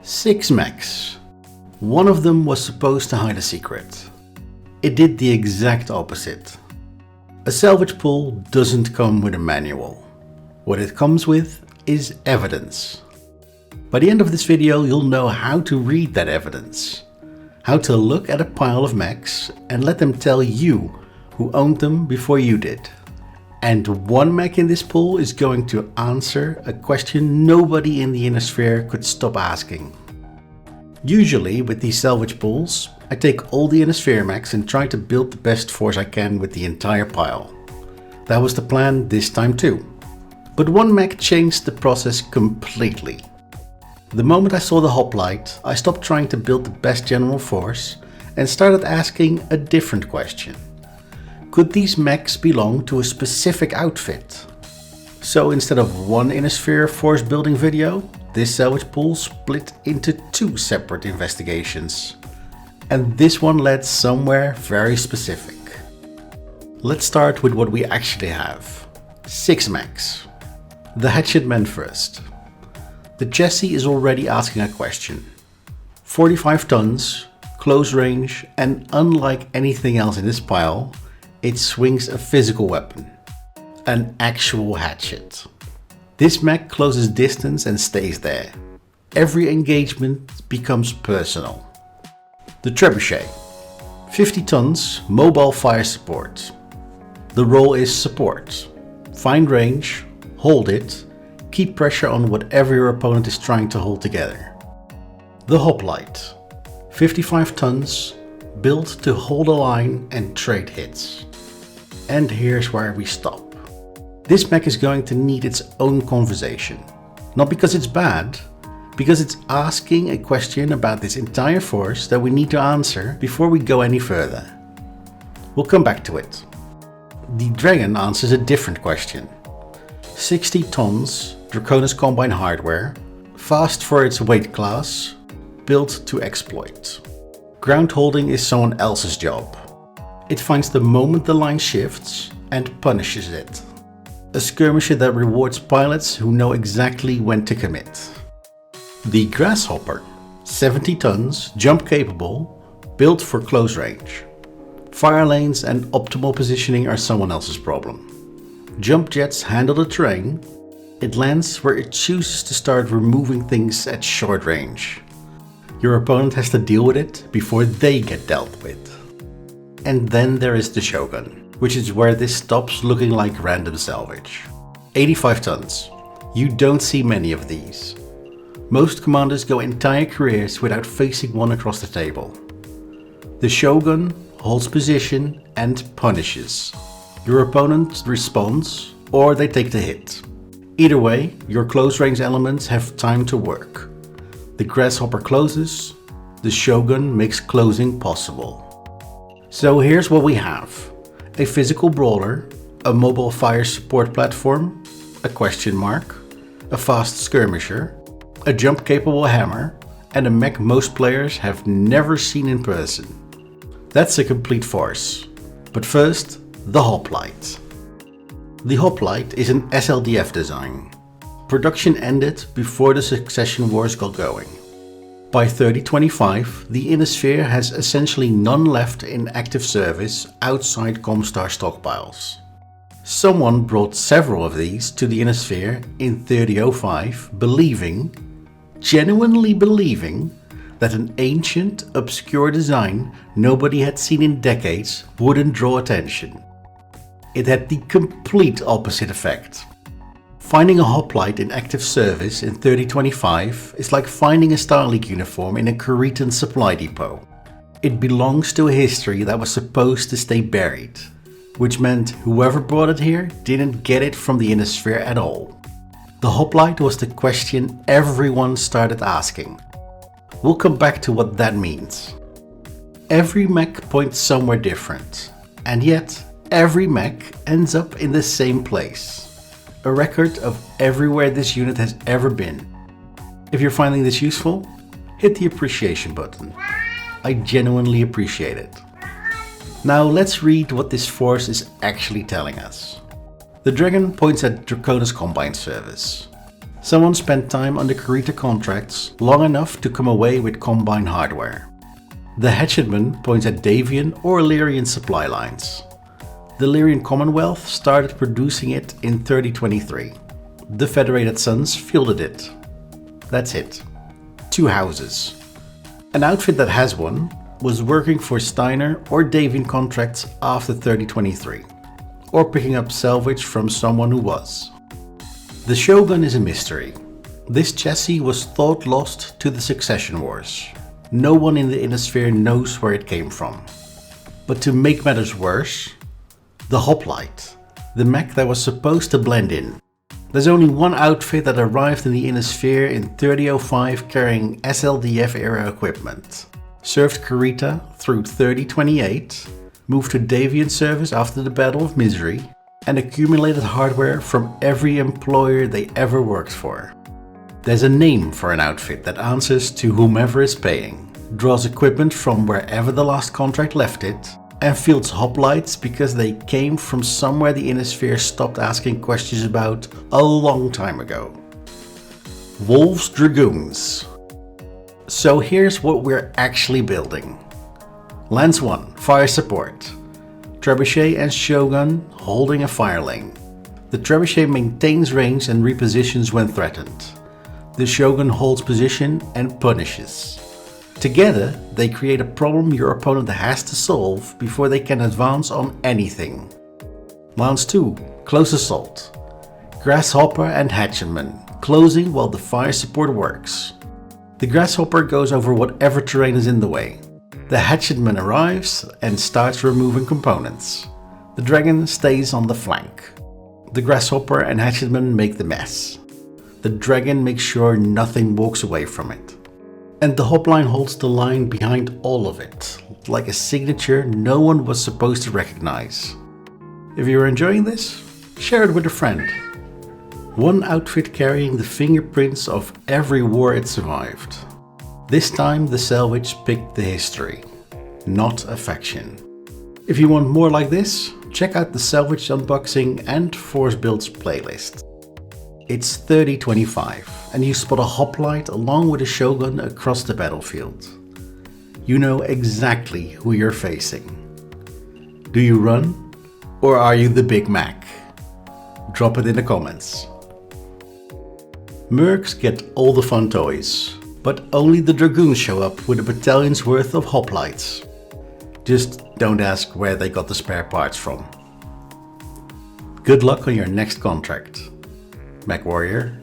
6 mechs. One of them was supposed to hide a secret. It did the exact opposite. A salvage pool doesn't come with a manual. What it comes with is evidence. By the end of this video, you'll know how to read that evidence. How to look at a pile of mechs and let them tell you who owned them before you did. And one mech in this pool is going to answer a question nobody in the inner sphere could stop asking. Usually with these salvage pools, I take all the inner sphere mechs and try to build the best force I can with the entire pile. That was the plan this time too. But one mech changed the process completely. The moment I saw the hoplite, I stopped trying to build the best general force and started asking a different question. Could these mechs belong to a specific outfit? So instead of one inner sphere force building video, this salvage pool split into 2 separate investigations. And this one led somewhere very specific. Let's start with what we actually have. 6 mechs. The hatchet men first. The chassis is already asking a question. 45 tons, close range, and unlike anything else in this pile, it swings a physical weapon. An actual hatchet. This mech closes distance and stays there. Every engagement becomes personal. The trebuchet. 50 tons, mobile fire support. The role is support. Find range, hold it, keep pressure on whatever your opponent is trying to hold together. The hoplite. 55 tons, built to hold a line and trade hits. And here's where we stop. This mech is going to need its own conversation. Not because it's bad, because it's asking a question about this entire force that we need to answer before we go any further. We'll come back to it. The dragon answers a different question. 60 tons, Draconis Combine hardware, fast for its weight class, built to exploit. Ground holding is someone else's job. It finds the moment the line shifts and punishes it. A skirmisher that rewards pilots who know exactly when to commit. The grasshopper, 70 tons, jump capable, built for close range. Fire lanes and optimal positioning are someone else's problem. Jump jets handle the terrain. It lands where it chooses to start removing things at short range. Your opponent has to deal with it before they get dealt with. And then there is the Shogun, which is where this stops looking like random salvage. 85 tons. You don't see many of these. Most commanders go entire careers without facing one across the table. The Shogun holds position and punishes. Your opponent responds, or they take the hit. Either way, your close range elements have time to work. The grasshopper closes, the Shogun makes closing possible. So here's what we have. A physical brawler, a mobile fire support platform, a question mark, a fast skirmisher, a jump capable hammer, and a mech most players have never seen in person. That's a complete force. But first, the hoplite. The hoplite is an SLDF design. Production ended before the succession wars got going. By 3025, the inner sphere has essentially none left in active service outside Comstar stockpiles. Someone brought several of these to the inner sphere in 3005, genuinely believing, that an ancient, obscure design nobody had seen in decades wouldn't draw attention. It had the complete opposite effect. Finding a hoplite in active service in 3025 is like finding a Starleague uniform in a Cretan supply depot. It belongs to a history that was supposed to stay buried, which meant whoever brought it here didn't get it from the inner sphere at all. The hoplite was the question everyone started asking. We'll come back to what that means. Every mech points somewhere different, and yet every mech ends up in the same place. A record of everywhere this unit has ever been. If you're finding this useful, hit the appreciation button. I genuinely appreciate it. Now let's read what this force is actually telling us. The dragon points at Draconis Combine service. Someone spent time on the Kurita contracts long enough to come away with Combine hardware. The hatchetman points at Davian or Lyrian supply lines. The Lyrian Commonwealth started producing it in 3023. The Federated Sons fielded it. That's it. 2 houses. An outfit that has one was working for Steiner or Davian contracts after 3023, or picking up salvage from someone who was. The Shogun is a mystery. This chassis was thought lost to the Succession Wars. No one in the Innosphere knows where it came from. But to make matters worse, the Hoplite, the mech that was supposed to blend in. There's only one outfit that arrived in the Innosphere in 3005 carrying SLDF era equipment. Served Kurita through 3028, moved to Davian service after the Battle of Misery, and accumulated hardware from every employer they ever worked for. There's a name for an outfit that answers to whomever is paying, draws equipment from wherever the last contract left it, and fields hoplites because they came from somewhere the Innosphere stopped asking questions about a long time ago. Wolves Dragoons. So here's what we're actually building. Lance 1, fire support. Trebuchet and Shogun holding a fire lane. The Trebuchet maintains range and repositions when threatened. The Shogun holds position and punishes. Together, they create a problem your opponent has to solve before they can advance on anything. Lance 2, close assault. Grasshopper and Hatchetman, closing while the fire support works. The Grasshopper goes over whatever terrain is in the way. The Hatchetman arrives and starts removing components. The Dragon stays on the flank. The Grasshopper and Hatchetman make the mess. The Dragon makes sure nothing walks away from it. And the Hopline holds the line behind all of it, like a signature no one was supposed to recognize. If you're enjoying this, share it with a friend. One outfit carrying the fingerprints of every war it survived. This time the salvage picked the history, not a faction. If you want more like this, check out the salvage unboxing and force builds playlist. It's 3025 and you spot a hoplite along with a Shogun across the battlefield. You know exactly who you're facing. Do you run or are you the Big Mac? Drop it in the comments. Mercs get all the fun toys, but only the Dragoons show up with a battalion's worth of hoplites. Just don't ask where they got the spare parts from. Good luck on your next contract. Mech Warrior